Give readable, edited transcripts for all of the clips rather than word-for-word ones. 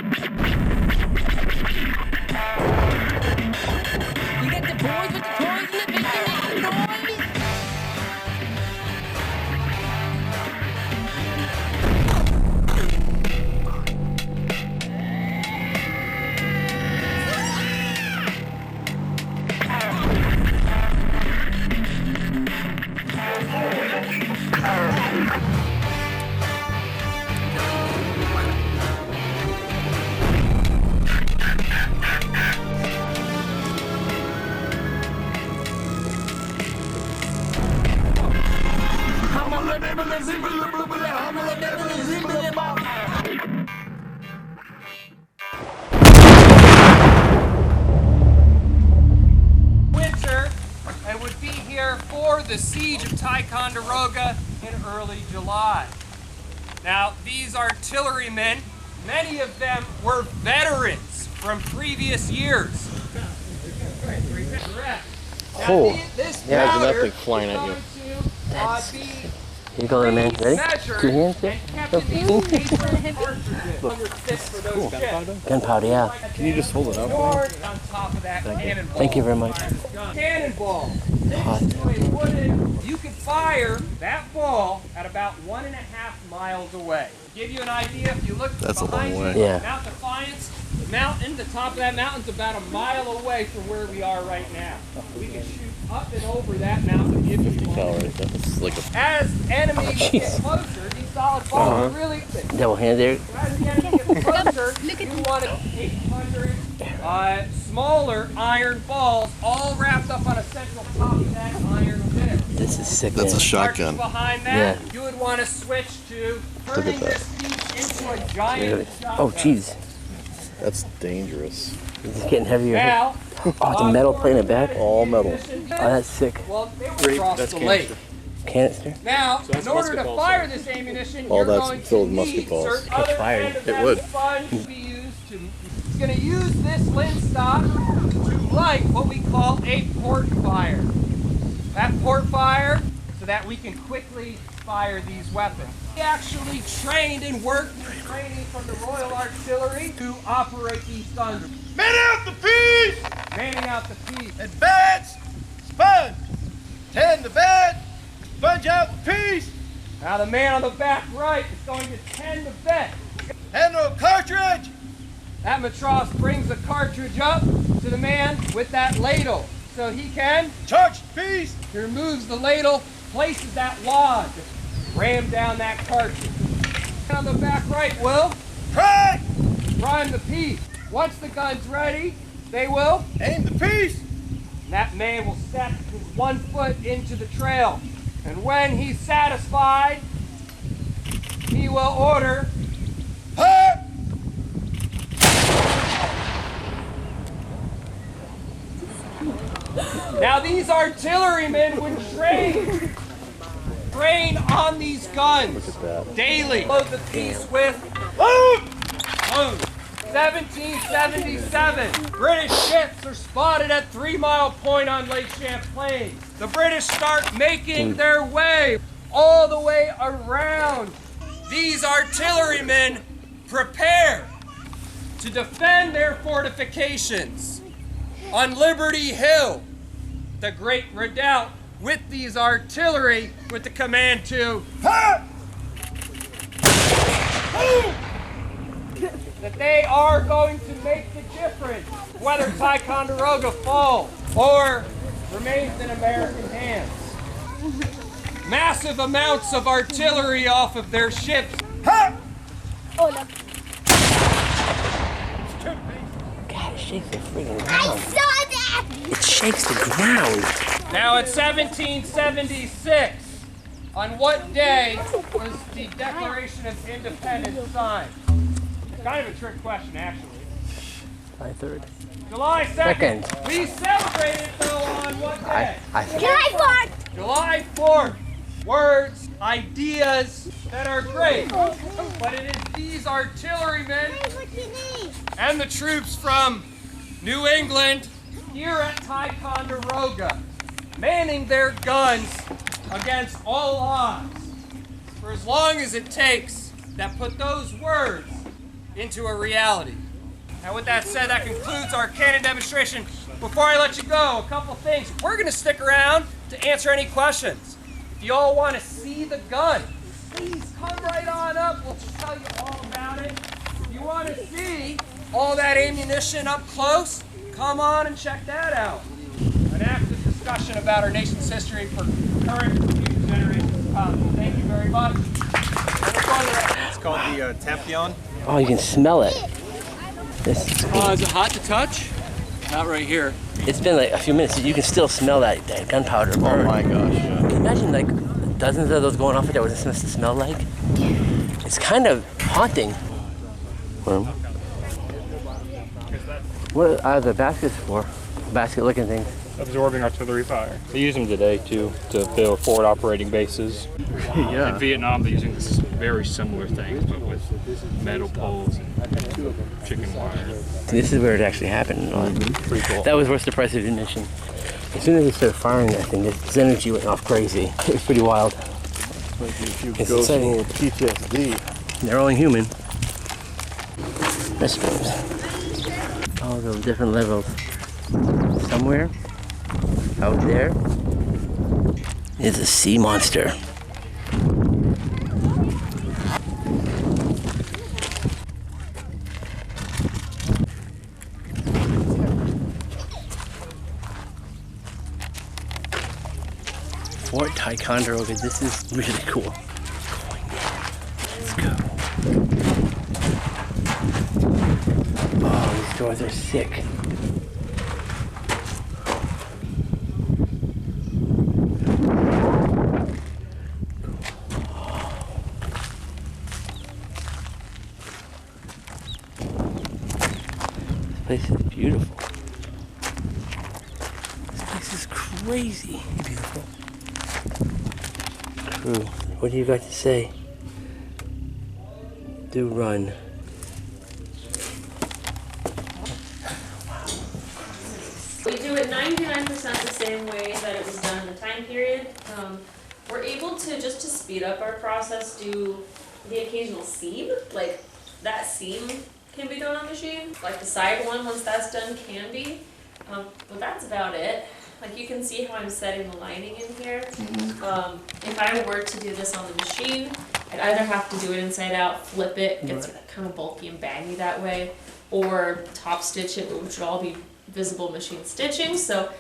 You got the boys with the toys in the big noise. Winter and would be here for the siege of Ticonderoga in early July. Now, these artillerymen, many of them were veterans from previous years. Oh, This yeah, powder there's nothing flying at you. is going to, be Here you go, little man. Ready? measured 2 hands there. and kept in these paper cartridges under six for those ships. Gunpowder, yeah. Can you just hold it up? Stored on top of that cannonball. Thank you very much. Cannonball. Hot. You can fire that ball at about 1.5 miles away. To give you an idea, if you look That's a behind long way. you, Yeah. Mount Defiance, the mountain, the top of that mountain's about a mile away from where we are right now. We can shoot up and over that mountain if you Tell want. right there. It's like a As enemies jeez. get closer, these solid balls are really thick. Double hand there. As the enemy gets closer, you want an 800 smaller iron balls all wrapped up on a central top of that iron bit. This is sick, That's a man. shotgun. Behind that, you would want to switch to turning at that. this piece into a giant Really? shotgun. Oh, jeez. That's dangerous. It's getting heavier. Now, Oh, the metal plate in the back. All metal. Oh, that's sick. well, they were across That's the lake. Canister. Now, in order to fire this ammunition, All you're that's going to filled with musket need balls. certain Catch other fire. kind of It that would. sponge to be used to. It's going to use this lint stock to light what we call a port fire. That port fire, so that we can quickly fire these weapons. We actually trained and worked with training from the Royal Artillery to operate these guns. Man out the piece! Manning out the piece. Advance! Sponge! Tend the bed! Sponge out the piece! Now the man on the back right is going to tend the bed. Handle a cartridge! That matros brings the cartridge up to the man with that ladle. So he can, Charge the piece! he removes the ladle, places that wad, ram down that cartridge. And on the back right will Crack! prime the piece. Once the gun's ready, they will, Aim the piece! and that man will step his 1 foot into the trail. And when he's satisfied, he will order, Fire! now these artillerymen would train on these guns daily. Load the piece with Load! load. 1777, British ships are spotted at 3 Mile Point on Lake Champlain. The British start making their way all the way around. These artillerymen prepare to defend their fortifications on Liberty Hill, the great redoubt, with these artillery with the command to Fire! Move! that they are going to make the difference whether Ticonderoga falls or remains in American hands. Massive amounts of artillery off of their ships. Ha! Oh, no. God, it shakes the freaking I ground. saw that! It shakes the ground. Now in 1776, on what day was the Declaration of Independence signed? Kind of a trick question, actually. July 3rd. July 2nd. Second. We celebrate it though on what day? July 4th! July 4th. Words, ideas that are great. But it is these artillerymen What you need? and the troops from New England here at Ticonderoga manning their guns against all odds for as long as it takes that put those words into a reality. Now with that said, that concludes our cannon demonstration. Before I let you go, a couple things. We're gonna stick around to answer any questions. If you all wanna see the gun, please come right on up. We'll tell you all about it. If you wanna see all that ammunition up close, come on and check that out. An active discussion about our nation's history for current and future generations to come. Thank you very much. It's called the Tampon. Oh, you can smell it. This is Is it hot to touch? Not right here. It's been like a few minutes. You can still smell that gunpowder burn. Oh my gosh, yeah. Can you imagine like dozens of those going off there? What it's supposed to smell like? It's kind of haunting. What are the baskets for? Basket-looking things. Absorbing artillery fire. They use them today too to build forward operating bases. Yeah. In Vietnam, they're using this very similar things, but with metal poles and chicken wire. This is where it actually happened. Pretty cool. That was worth the price of admission. As soon as they started firing that thing, this energy went off crazy. It was pretty wild. It's exciting. PTSD. They're only human. Restrooms. All those different levels. Somewhere out there is a sea monster. Fort Ticonderoga. This is really cool. Let's go. Oh, these doors are sick. This place is beautiful. This place is crazy beautiful. Crew, what do you got to say? Do run. We do it 99% the same way that it was done in the time period. We're able to, just to speed up our process, do the occasional seam. Like, that seam can be done on machine. Like the side one, once that's done, can be. But that's about it. Like, you can see how I'm setting the lining in here. If I were to do this on the machine, I'd either have to do it inside out, flip it, gets kind of bulky and baggy that way, or top stitch it, which would all be visible machine stitching, so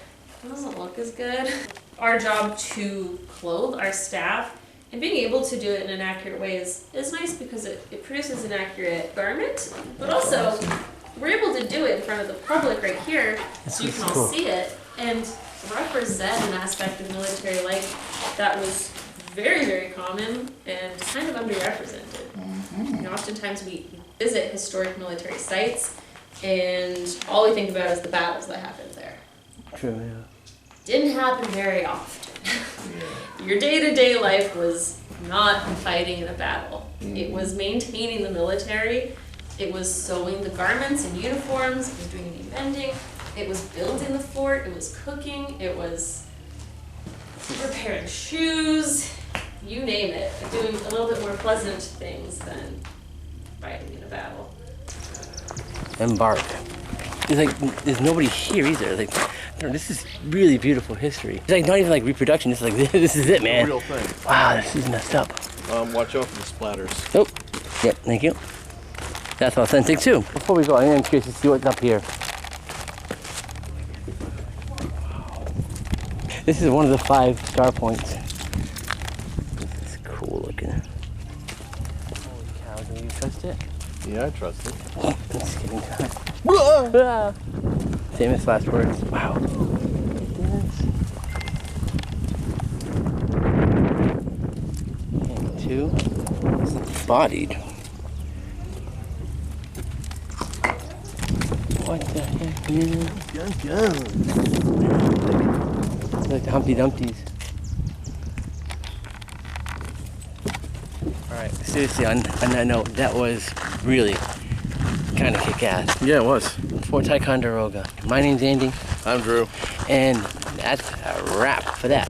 it doesn't look as good. Our job to clothe our staff and being able to do it in an accurate way is nice because it produces an accurate garment, but also we're able to do it in front of the public right here, so you can all see it and represent an aspect of military life that was very, very common and kind of underrepresented. You know, oftentimes we visit historic military sites and all we think about is the battles that happened there. True, yeah. Didn't happen very often. Your day-to-day life was not fighting in a battle. It was maintaining the military. It was sewing the garments and uniforms. It was doing any mending. It was building the fort. It was cooking. It was repairing shoes. You name it. Doing a little bit more pleasant things than fighting in a battle. Embark. It's like there's nobody here either. Like, this is really beautiful history. It's like not even like reproduction. It's like this is it, man. Real thing. Wow, this is messed up. Watch out for the splatters. Oh, yep, thank you. That's authentic too. Before we go, I am curious to see what's up here. Wow. This is one of the 5 star points. This is cool looking. Holy cow, do you trust it? Yeah, I trust it. It's getting time. Ah. Famous last words. Wow. And 2. It's bodied. What the heck, man? It's like the Humpty Dumpties. Alright, seriously, on that note, that was really kind of kick-ass. Yeah, it was. Fort Ticonderoga. My name's Andy. I'm Drew. And that's a wrap for that.